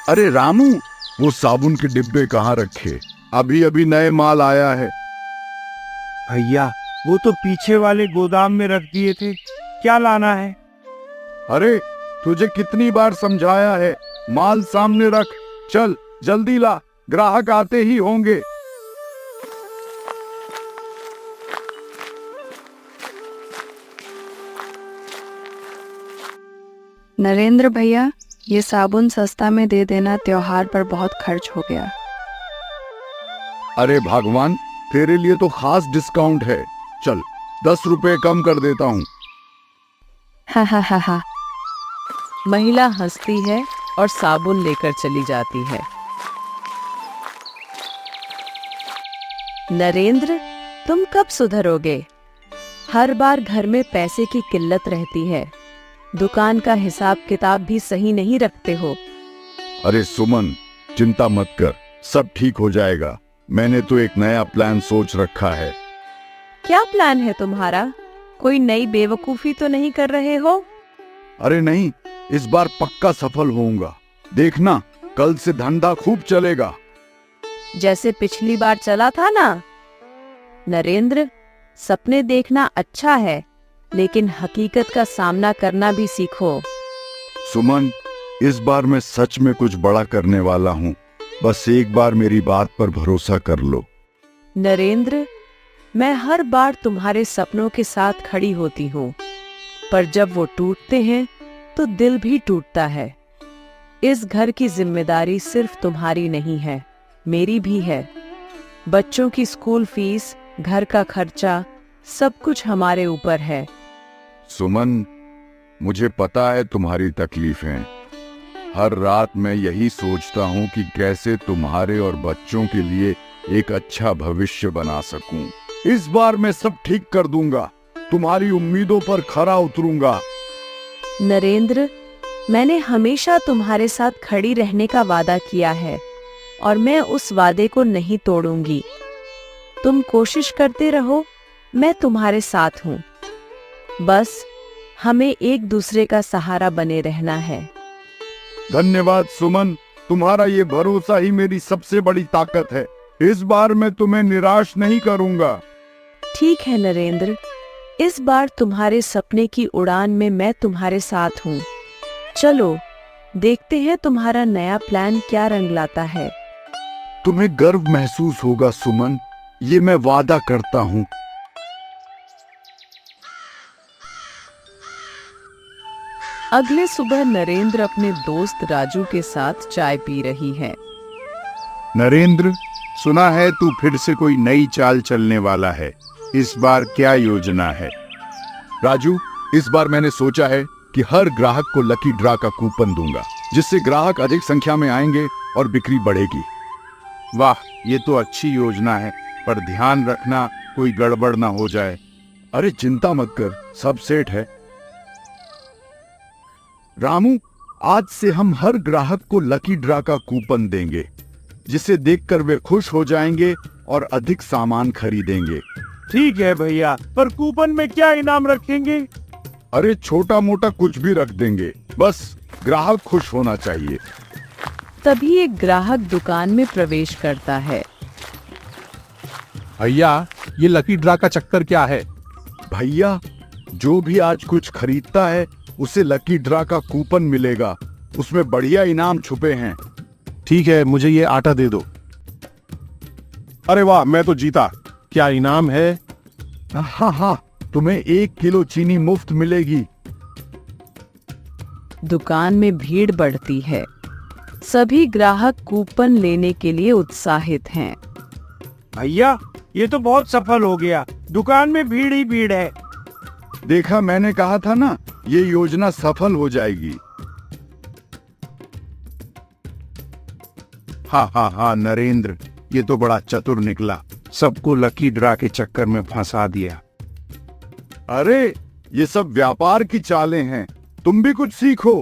अरे रामू, वो साबुन के डिब्बे कहाँ रखे? अभी अभी नए माल आया है। भैया वो तो पीछे वाले गोदाम में रख दिए थे, क्या लाना है? अरे तुझे कितनी बार समझाया है, माल सामने रख। चल जल्दी ला, ग्राहक आते ही होंगे। नरेंद्र भैया, ये साबुन सस्ता में दे देना, त्योहार पर बहुत खर्च हो गया। अरे भगवान, तेरे लिए तो खास डिस्काउंट है। चल 10 रुपए कम कर देता हूँ। हा हा हा हा। महिला हंसती है और साबुन लेकर चली जाती है। नरेंद्र, तुम कब सुधरोगे? हर बार घर में पैसे की किल्लत रहती है, दुकान का हिसाब किताब भी सही नहीं रखते हो। अरे सुमन, चिंता मत कर, सब ठीक हो जाएगा। मैंने तो एक नया प्लान सोच रखा है। क्या प्लान है तुम्हारा? कोई नई बेवकूफी तो नहीं कर रहे हो? अरे नहीं, इस बार पक्का सफल होऊंगा। देखना, कल से धंधा खूब चलेगा। जैसे पिछली बार चला था ना। नरेंद्र, सपने देखना अच्छा है, लेकिन हकीकत का सामना करना भी सीखो। सुमन, इस बार मैं सच में कुछ बड़ा करने वाला हूँ। बस एक बार मेरी बात पर भरोसा कर लो। नरेंद्र, मैं हर बार तुम्हारे सपनों के साथ खड़ी होती हूँ, पर जब वो टूटते हैं तो दिल भी टूटता है। इस घर की जिम्मेदारी सिर्फ तुम्हारी नहीं है, मेरी भी है। बच्चों की स्कूल फीस, घर का खर्चा, सब कुछ हमारे ऊपर है। सुमन, मुझे पता है तुम्हारी तकलीफें। हर रात मैं यही सोचता हूँ कि कैसे तुम्हारे और बच्चों के लिए एक अच्छा भविष्य बना सकूं। इस बार मैं सब ठीक कर दूंगा, तुम्हारी उम्मीदों पर खरा उतरूंगा। नरेंद्र, मैंने हमेशा तुम्हारे साथ खड़ी रहने का वादा किया है और मैं उस वादे को नहीं तोड़ूंगी। तुम कोशिश करते रहो, मैं तुम्हारे साथ हूँ। बस हमें एक दूसरे का सहारा बने रहना है। धन्यवाद सुमन, तुम्हारा ये भरोसा ही मेरी सबसे बड़ी ताकत है। इस बार मैं तुम्हें निराश नहीं करूंगा। ठीक है नरेंद्र, इस बार तुम्हारे सपने की उड़ान में मैं तुम्हारे साथ हूँ। चलो देखते हैं तुम्हारा नया प्लान क्या रंग लाता है। तुम्हें गर्व महसूस होगा सुमन, ये मैं वादा करता हूँ। अगले सुबह नरेंद्र अपने दोस्त राजू के साथ चाय पी रही है। नरेंद्र, सुना है तू फिर से कोई नई चाल चलने वाला है। इस बार क्या योजना है? राजू, इस बार मैंने सोचा है कि हर ग्राहक को लकी ड्रा का कूपन दूंगा, जिससे ग्राहक अधिक संख्या में आएंगे और बिक्री बढ़ेगी। वाह, ये तो अच्छी योजना है, पर ध्यान रखना कोई गड़बड़ ना हो जाए। अरे चिंता मत कर, सब सेट है। रामू, आज से हम हर ग्राहक को लकी ड्रा का कूपन देंगे, जिसे देखकर वे खुश हो जाएंगे और अधिक सामान खरीदेंगे। ठीक है भैया, पर कूपन में क्या इनाम रखेंगे? अरे छोटा मोटा कुछ भी रख देंगे, बस ग्राहक खुश होना चाहिए। तभी एक ग्राहक दुकान में प्रवेश करता है। भैया, ये लकी ड्रा का चक्कर क्या है? भैया, जो भी आज कुछ खरीदता है उसे लकी ड्रा का कूपन मिलेगा। उसमें बढ़िया इनाम छुपे हैं। ठीक है, मुझे ये आटा दे दो। अरे वाह, मैं तो जीता। क्या इनाम है? हाँ हाँ, तुम्हें 1 किलो चीनी मुफ्त मिलेगी। दुकान में भीड़ बढ़ती है। सभी ग्राहक कूपन लेने के लिए उत्साहित हैं। भैया, ये तो बहुत सफल हो गया। दुकान में भीड़ ही भीड़ है। देखा, मैंने कहा था ना, ये योजना सफल हो जाएगी। हाँ हाँ हाँ नरेंद्र, ये तो बड़ा चतुर निकला। सबको लकी ड्रा के चक्कर में फंसा दिया। अरे ये सब व्यापार की चालें हैं, तुम भी कुछ सीखो।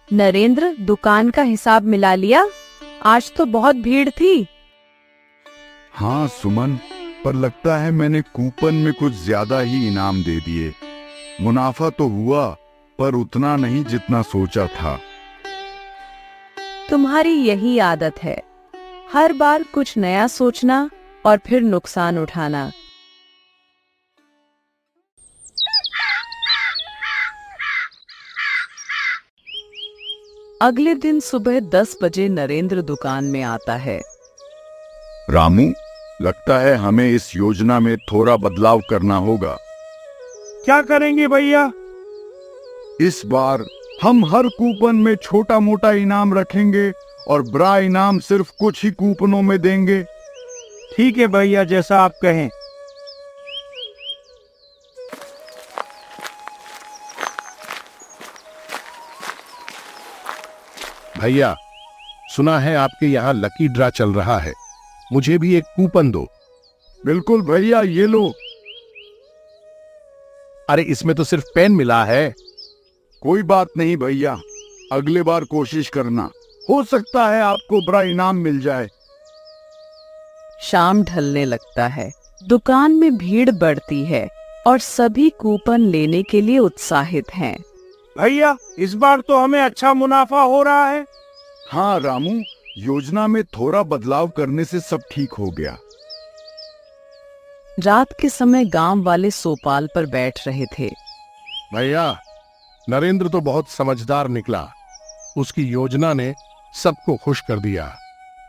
नरेंद्र, दुकान का हिसाब मिला लिया? आज तो बहुत भीड़ थी। हाँ सुमन, पर लगता है मैंने कूपन में कुछ ज्यादा ही इनाम दे दिए। मुनाफा तो हुआ, पर उतना नहीं जितना सोचा था। तुम्हारी यही आदत है, हर बार कुछ नया सोचना और फिर नुकसान उठाना। अगले दिन सुबह 10 बजे नरेंद्र दुकान में आता है। रामू, लगता है हमें इस योजना में थोड़ा बदलाव करना होगा। क्या करेंगे भैया? इस बार हम हर कूपन में छोटा मोटा इनाम रखेंगे और बड़ा इनाम सिर्फ कुछ ही कूपनों में देंगे। ठीक है भैया, जैसा आप कहें। भैया, सुना है आपके यहाँ लकी ड्रा चल रहा है, मुझे भी एक कूपन दो। बिल्कुल भैया, ये लो। अरे इसमें तो सिर्फ पेन मिला है। कोई बात नहीं भैया, अगले बार कोशिश करना, हो सकता है आपको बड़ा इनाम मिल जाए। शाम ढलने लगता है, दुकान में भीड़ बढ़ती है और सभी कूपन लेने के लिए उत्साहित हैं। भैया, इस बार तो हमें अच्छा मुनाफा हो रहा है। हाँ रामू, योजना में थोड़ा बदलाव करने से सब ठीक हो गया। रात के समय गांव वाले सोपाल पर बैठ रहे थे। भैया, नरेंद्र तो बहुत समझदार निकला, उसकी योजना ने सबको खुश कर दिया।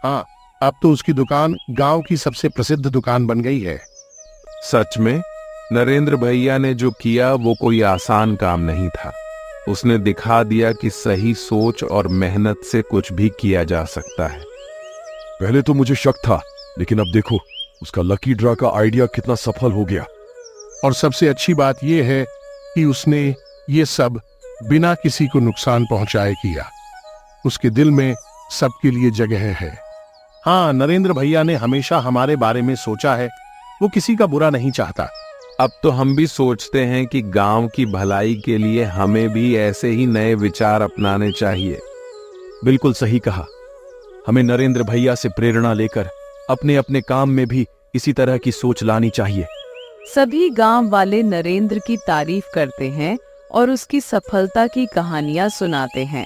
हाँ, अब तो उसकी दुकान गांव की सबसे प्रसिद्ध दुकान बन गई है। सच में नरेंद्र भैया ने जो किया वो कोई आसान काम नहीं था। उसने दिखा दिया कि सही सोच और मेहनत से कुछ भी किया जा सकता है। पहले तो मुझे शक था, लेकिन अब देखो उसका लकी ड्रा का आइडिया कितना सफल हो गया। और सबसे अच्छी बात यह है कि उसने ये सब बिना किसी को नुकसान पहुंचाए किया। उसके दिल में सबके लिए जगह है। हाँ, नरेंद्र भैया ने हमेशा हमारे बारे में सोचा है, वो किसी का बुरा नहीं चाहता। अब तो हम भी सोचते हैं कि गांव की भलाई के लिए हमें भी ऐसे ही नए विचार अपनाने चाहिए। बिल्कुल सही कहा, हमें नरेंद्र भैया से प्रेरणा लेकर अपने अपने काम में भी इसी तरह की सोच लानी चाहिए। सभी गांव वाले नरेंद्र की तारीफ करते हैं और उसकी सफलता की कहानियां सुनाते हैं।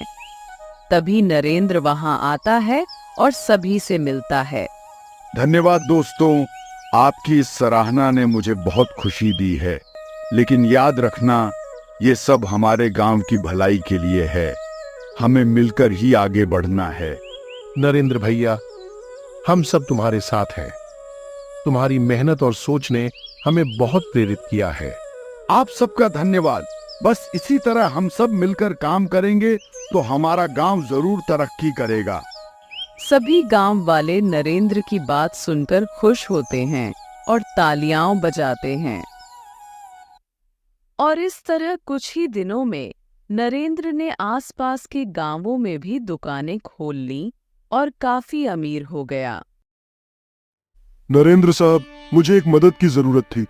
तभी नरेंद्र वहां आता है और सभी से मिलता है। धन्यवाद दोस्तों, आपकी इस सराहना ने मुझे बहुत खुशी दी है, लेकिन याद रखना ये सब हमारे गांव की भलाई के लिए है। हमें मिलकर ही आगे बढ़ना है। नरेंद्र भैया, हम सब तुम्हारे साथ हैं। तुम्हारी मेहनत और सोच ने हमें बहुत प्रेरित किया है। आप सबका धन्यवाद। बस इसी तरह हम सब मिलकर काम करेंगे तो हमारा गांव जरूर तरक्की करेगा। सभी गांव वाले नरेंद्र की बात सुनकर खुश होते हैं और तालियां बजाते हैं। और इस तरह कुछ ही दिनों में नरेंद्र ने आसपास के गांवों में भी दुकानें खोल लीं और काफी अमीर हो गया। नरेंद्र साहब, मुझे एक मदद की जरूरत थी।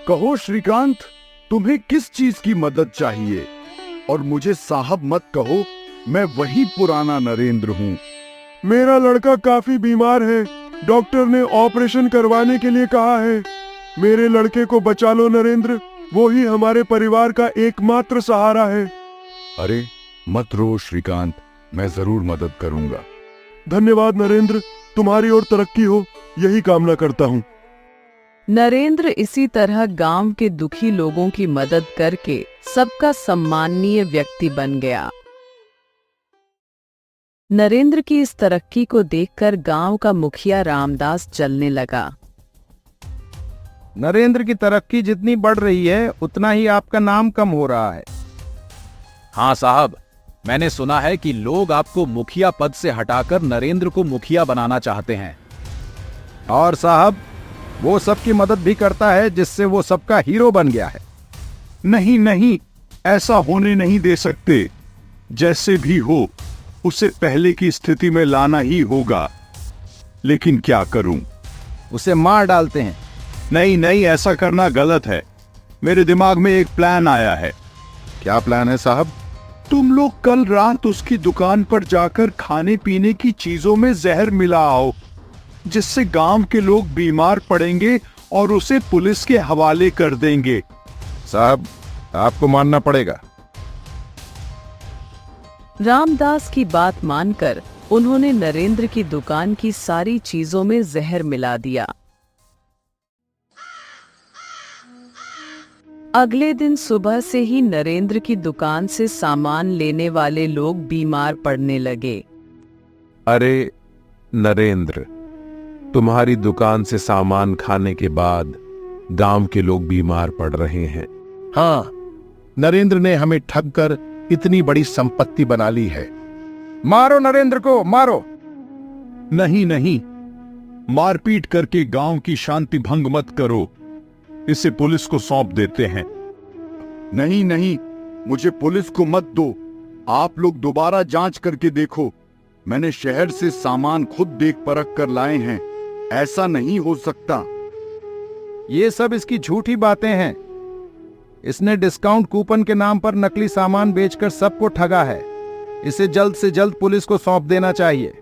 कहो श्रीकांत, तुम्हें किस चीज की मदद चाहिए? और मुझे साहब मत कहो, मैं वही पुराना नरेंद्र हूँ। मेरा लड़का काफी बीमार है, डॉक्टर ने ऑपरेशन करवाने के लिए कहा है। मेरे लड़के को बचा लो नरेंद्र, वो ही हमारे परिवार का एकमात्र सहारा है। अरे मत रो श्रीकांत, मैं जरूर मदद करूंगा। धन्यवाद नरेंद्र, तुम्हारी और तरक्की हो, यही कामना करता हूँ। नरेंद्र इसी तरह गांव के दुखी लोगों की मदद करके सबका सम्माननीय व्यक्ति बन गया। नरेंद्र की इस तरक्की को देखकर गांव का मुखिया रामदास जलने लगा। नरेंद्र की तरक्की जितनी बढ़ रही है उतना ही आपका नाम कम हो रहा है। हाँ साहब, मैंने सुना है कि लोग आपको मुखिया पद से हटाकर नरेंद्र को मुखिया बनाना चाहते हैं। और साहब, वो सबकी मदद भी करता है जिससे वो सबका हीरो बन गया है। नहीं नहीं, ऐसा होने नहीं दे सकते। जैसे भी हो उसे पहले की स्थिति में लाना ही होगा। लेकिन क्या करूं? उसे मार डालते हैं। नहीं नहीं, ऐसा करना गलत है। मेरे दिमाग में एक प्लान आया है। क्या प्लान है साहब? तुम लोग कल रात उसकी दुकान पर जाकर खाने पीने की चीजों में जहर मिलाओ, जिससे गांव के लोग बीमार पड़ेंगे और उसे पुलिस के हवाले कर देंगे। साहब, आपको मानना पड़ेगा, रामदास की बात मानकर उन्होंने नरेंद्र की दुकान की सारी चीजों में जहर मिला दिया। अगले दिन सुबह से ही नरेंद्र की दुकान से सामान लेने वाले लोग बीमार पड़ने लगे। अरे नरेंद्र, तुम्हारी दुकान से सामान खाने के बाद गांव के लोग बीमार पड़ रहे हैं। हाँ, नरेंद्र ने हमें ठग कर इतनी बड़ी संपत्ति बना ली है। मारो नरेंद्र को, मारो। नहीं नहीं, मारपीट करके गांव की शांति भंग मत करो। इसे पुलिस को सौंप देते हैं। नहीं नहीं, मुझे पुलिस को मत दो। आप लोग दोबारा जांच करके देखो। मैंने शहर से सामान खुद देख परख कर लाए हैं। ऐसा नहीं हो सकता। ये सब इसकी झूठी बातें हैं। इसने डिस्काउंट कूपन के नाम पर नकली सामान बेचकर सबको ठगा है। इसे जल्द से जल्द पुलिस को सौंप देना चाहिए।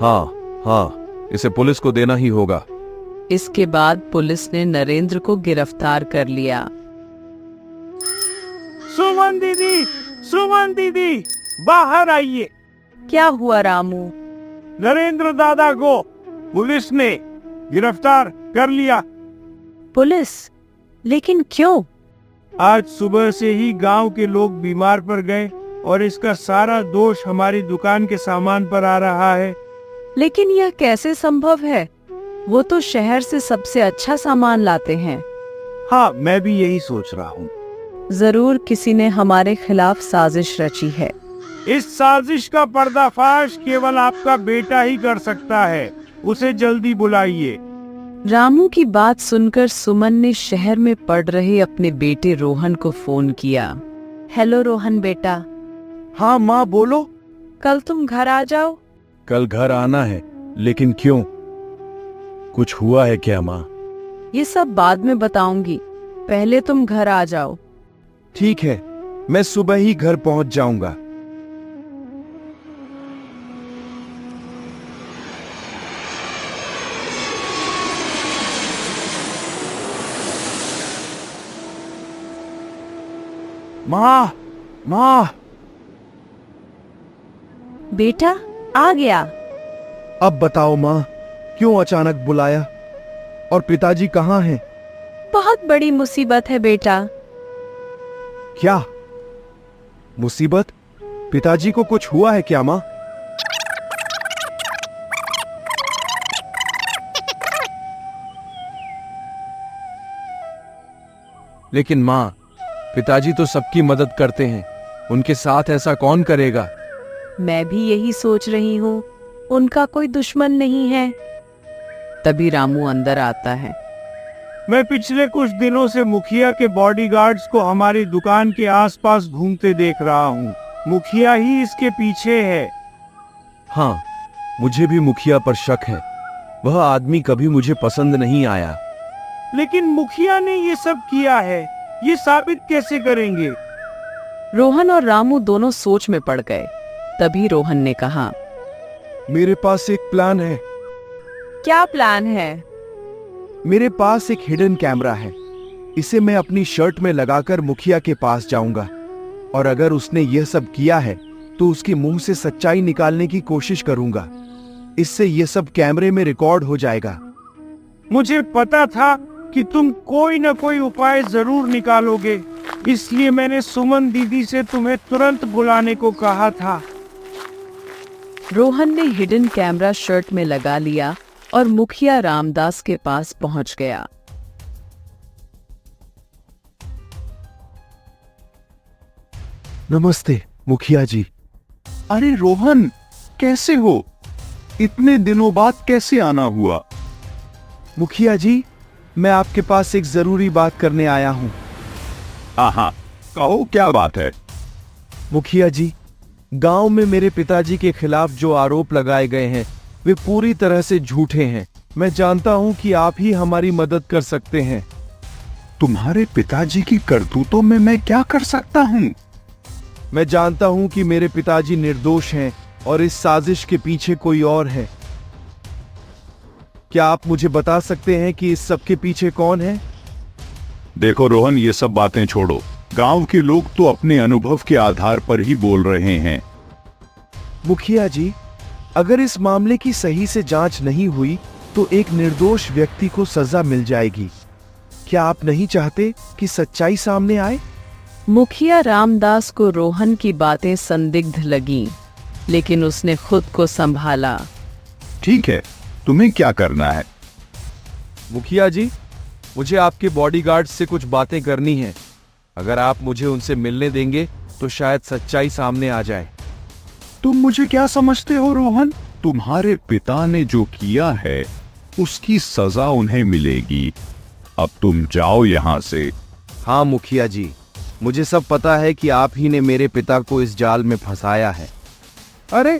हाँ हाँ, इसे पुलिस को देना ही होगा। इसके बाद पुलिस ने नरेंद्र को गिरफ्तार कर लिया। सुमन दीदी, बाहर आइए। क्या हुआ रामू? नरेंद्र दादा को पुलिस ने गिरफ्तार कर लिया। पुलिस? लेकिन क्यों? आज सुबह से ही गांव के लोग बीमार पड़ गए और इसका सारा दोष हमारी दुकान के सामान पर आ रहा है। लेकिन यह कैसे संभव है? वो तो शहर से सबसे अच्छा सामान लाते हैं। हाँ, मैं भी यही सोच रहा हूँ। जरूर किसी ने हमारे खिलाफ साजिश रची है। इस साजिश का पर्दाफाश केवल आपका बेटा ही कर सकता है। उसे जल्दी बुलाइए। रामू की बात सुनकर सुमन ने शहर में पढ़ रहे अपने बेटे रोहन को फोन किया। हेलो रोहन बेटा। हाँ माँ, बोलो। कल तुम घर आ जाओ। कल घर आना है, लेकिन क्यों? कुछ हुआ है क्या माँ? ये सब बाद में बताऊंगी, पहले तुम घर आ जाओ। ठीक है, मैं सुबह ही घर पहुंच जाऊंगा। माँ, माँ। बेटा आ गया। अब बताओ माँ, क्यों अचानक बुलाया? और पिताजी कहाँ हैं? बहुत बड़ी मुसीबत है बेटा। क्या मुसीबत? पिताजी को कुछ हुआ है क्या माँ? लेकिन माँ, पिताजी तो सबकी मदद करते हैं, उनके साथ ऐसा कौन करेगा? मैं भी यही सोच रही हूँ, उनका कोई दुश्मन नहीं है। तभी रामू अंदर आता है। मैं पिछले कुछ दिनों से मुखिया के बॉडीगार्ड्स को हमारी दुकान के आसपास घूमते देख रहा हूँ। मुखिया ही इसके पीछे है। हाँ, मुझे भी मुखिया पर शक है। वह आदमी कभी मुझे पसंद नहीं आया। लेकिन मुखिया ने ये सब किया है, ये साबित कैसे करेंगे? रोहन और रामू दोनों सोच में पड़ गए। तभी रोहन ने कहा, मेरे पास एक प्लान है। क्या प्लान है? मेरे पास एक हिडन कैमरा है। इसे मैं अपनी शर्ट में लगाकर मुखिया के पास जाऊंगा, और अगर उसने यह सब किया है तो उसके मुंह से सच्चाई निकालने की कोशिश करूंगा। इससे यह सब कैमरे में रिकॉर्ड हो जाएगा। मुझे पता था कि तुम कोई न कोई उपाय जरूर निकालोगे, इसलिए मैंने सुमन दीदी से तुम्हें तुरंत बुलाने को कहा था। रोहन ने हिडन कैमरा शर्ट में लगा लिया और मुखिया रामदास के पास पहुंच गया। नमस्ते मुखिया जी। अरे रोहन, कैसे हो? इतने दिनों बाद कैसे आना हुआ? मुखिया जी, मैं आपके पास एक जरूरी बात करने आया हूँ। हाँ, कहो क्या बात है? मुखिया जी, गांव में मेरे पिताजी के खिलाफ जो आरोप लगाए गए हैं वे पूरी तरह से झूठे हैं। मैं जानता हूं कि आप ही हमारी मदद कर सकते हैं। तुम्हारे पिताजी की करतूतों में मैं क्या कर सकता हूँ? मैं जानता हूं कि मेरे पिताजी निर्दोष हैं और इस साजिश के पीछे कोई और है। क्या आप मुझे बता सकते हैं कि इस सब के पीछे कौन है? देखो रोहन, ये सब बातें छोड़ो। गांव के लोग तो अपने अनुभव के आधार पर ही बोल रहे हैं। मुखिया जी, अगर इस मामले की सही से जांच नहीं हुई तो एक निर्दोष व्यक्ति को सजा मिल जाएगी। क्या आप नहीं चाहते कि सच्चाई सामने आए? मुखिया रामदास को रोहन की बातें संदिग्ध लगीं, लेकिन उसने खुद को संभाला। ठीक है, तुम्हें क्या करना है? मुखिया जी, मुझे आपके बॉडीगार्ड से कुछ बातें करनी है। अगर आप मुझे उनसे मिलने देंगे तो शायद सच्चाई सामने आ जाए। तुम मुझे क्या समझते हो रोहन? तुम्हारे पिता ने जो किया है उसकी सजा उन्हें मिलेगी। अब तुम जाओ यहाँ से। हाँ मुखिया जी, मुझे सब पता है कि आप ही ने मेरे पिता को इस जाल में फंसाया है। अरे,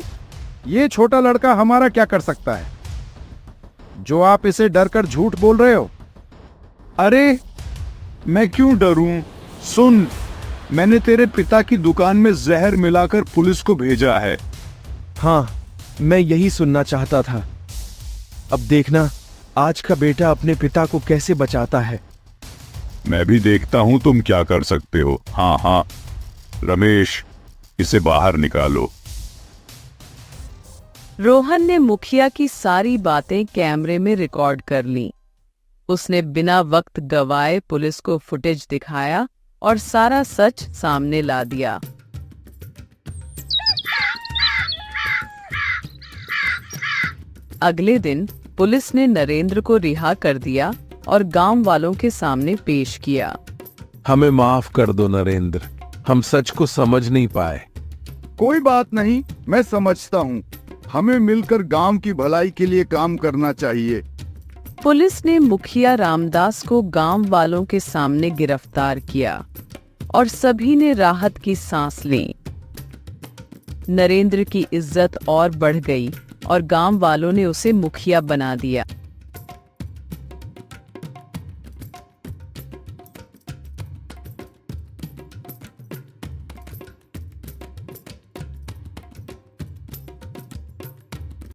ये छोटा लड़का हमारा क्या कर सकता है जो आप इसे डर कर झूठ बोल रहे हो? अरे, मैं क्यों डरूं? सुन, मैंने तेरे पिता की दुकान में जहर मिलाकर पुलिस को भेजा है। हाँ, मैं यही सुनना चाहता था। अब देखना आज का बेटा अपने पिता को कैसे बचाता है। मैं भी देखता हूं तुम क्या कर सकते हो। हाँ हाँ, रमेश, इसे बाहर निकालो। रोहन ने मुखिया की सारी बातें कैमरे में रिकॉर्ड कर लीं। उसने बिना वक्त गवाए पुलिस को फुटेज दिखाया और सारा सच सामने ला दिया। अगले दिन पुलिस ने नरेंद्र को रिहा कर दिया और गांव वालों के सामने पेश किया। हमें माफ कर दो नरेंद्र, हम सच को समझ नहीं पाए। कोई बात नहीं, मैं समझता हूँ। हमें मिलकर गांव की भलाई के लिए काम करना चाहिए। पुलिस ने मुखिया रामदास को गांव वालों के सामने गिरफ्तार किया और सभी ने राहत की सांस ली। नरेंद्र की इज्जत और बढ़ गई और गांव वालों ने उसे मुखिया बना दिया।